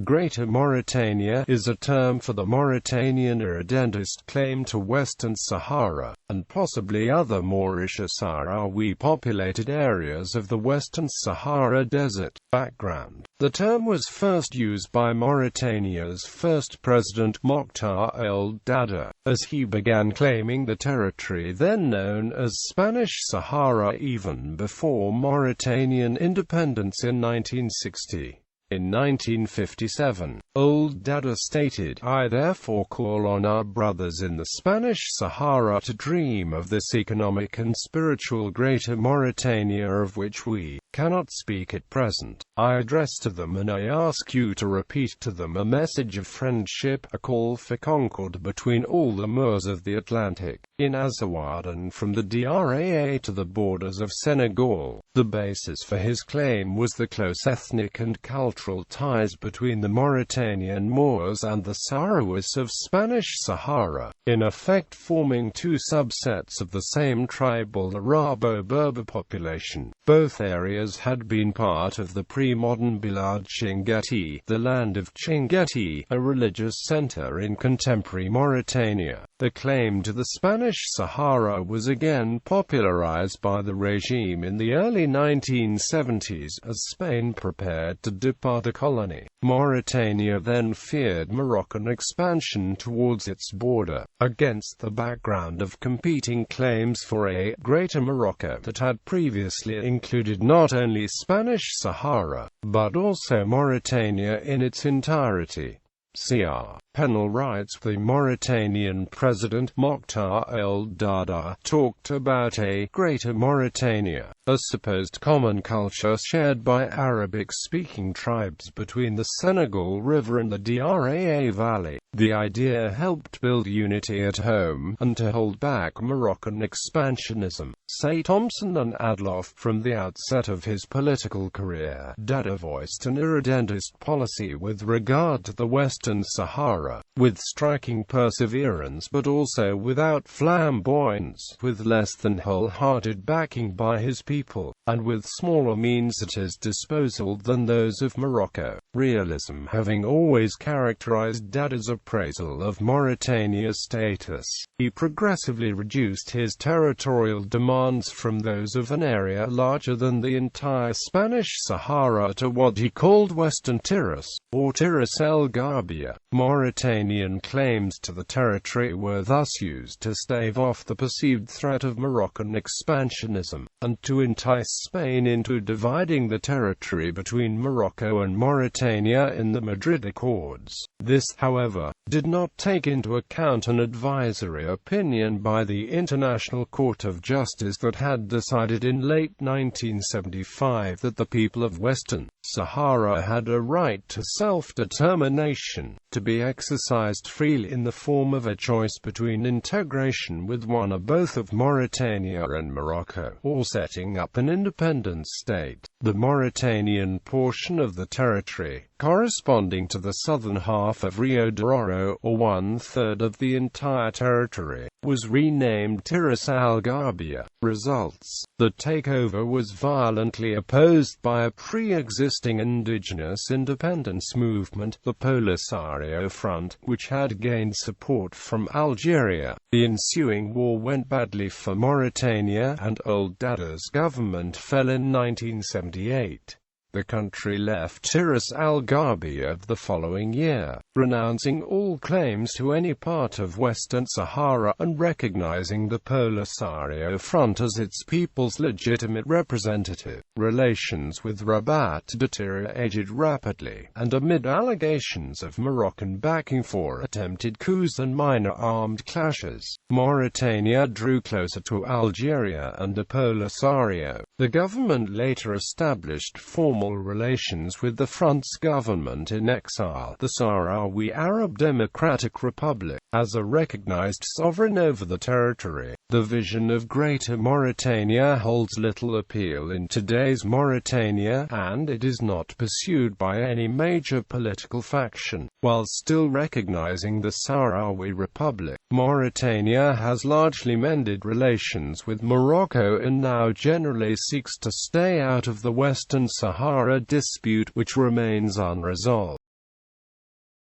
Greater Mauritania is a term for the Mauritanian irredentist claim to Western Sahara, and possibly other Moorish or Sahrawi-populated areas of the Western Sahara Desert. Background: the term was first used by Mauritania's first president Mokhtar el-Dada, as he began claiming the territory then known as Spanish Sahara even before Mauritanian independence in 1960. In 1957, Old Dada stated, "I therefore call on our brothers in the Spanish Sahara to dream of this economic and spiritual Greater Mauritania of which we cannot speak at present. I address to them and I ask you to repeat to them a message of friendship, a call for concord between all the Moors of the Atlantic, in Azawad and from the Draa to the borders of Senegal." The basis for his claim was the close ethnic and cultural ties between the Mauritanian Moors and the Sahrawis of Spanish Sahara, in effect forming two subsets of the same tribal Arabo-Berber population. Both areas had been part of the pre-modern Bilad Chinguetti, the land of Chinguetti, a religious center in contemporary Mauritania. The claim to the Spanish Sahara was again popularized by the regime in the early 1970s as Spain prepared to depart the colony. Mauritania then feared Moroccan expansion towards its border, against the background of competing claims for a Greater Morocco that had previously included not only Spanish Sahara, but also Mauritania in its entirety. Cr. Penal Rights. The Mauritanian president Mokhtar el-Dada talked about a Greater Mauritania, a supposed common culture shared by Arabic-speaking tribes between the Senegal River and the Draa Valley. The idea helped build unity at home, and to hold back Moroccan expansionism, say Thompson and Adloff. From the outset of his political career, Dada voiced an irredentist policy with regard to the Western Sahara, with striking perseverance but also without flamboyance, with less than wholehearted backing by his people, and with smaller means at his disposal than those of Morocco. Realism having always characterized Dada's appraisal of Mauritania's status, he progressively reduced his territorial demands from those of an area larger than the entire Spanish Sahara to what he called Western Tiris, or Tiris el Garbia. Mauritanian claims to the territory were thus used to stave off the perceived threat of Moroccan expansionism, and to entice Spain into dividing the territory between Morocco and Mauritania in the Madrid Accords. This, however, did not take into account an advisory opinion by the International Court of Justice that had decided in late 1975 that the people of Western Sahara had a right to self-determination, to be exercised freely in the form of a choice between integration with one or both of Mauritania and Morocco, or setting up an independent state. The Mauritanian portion of the territory, corresponding to the southern half of Rio de Oro, or one-third of the entire territory, was renamed Tiris al Garbia. Results: the takeover was violently opposed by a pre-existing indigenous independence movement, the Polisario Front, which had gained support from Algeria. The ensuing war went badly for Mauritania, and Old Dada's government fell in 1978. The country left Tiris al Garbia the following year, renouncing all claims to any part of Western Sahara and recognizing the Polisario Front as its people's legitimate representative. Relations with Rabat deteriorated rapidly, and amid allegations of Moroccan backing for attempted coups and minor armed clashes, Mauritania drew closer to Algeria and the Polisario. The government later established formal relations with the Front's government in exile, the Sahrawi Arab Democratic Republic, as a recognized sovereign over the territory. The vision of Greater Mauritania holds little appeal in today's Mauritania, and it is not pursued by any major political faction. While still recognizing the Sahrawi Republic, Mauritania has largely mended relations with Morocco and now generally seeks to stay out of the Western Sahara dispute, which remains unresolved.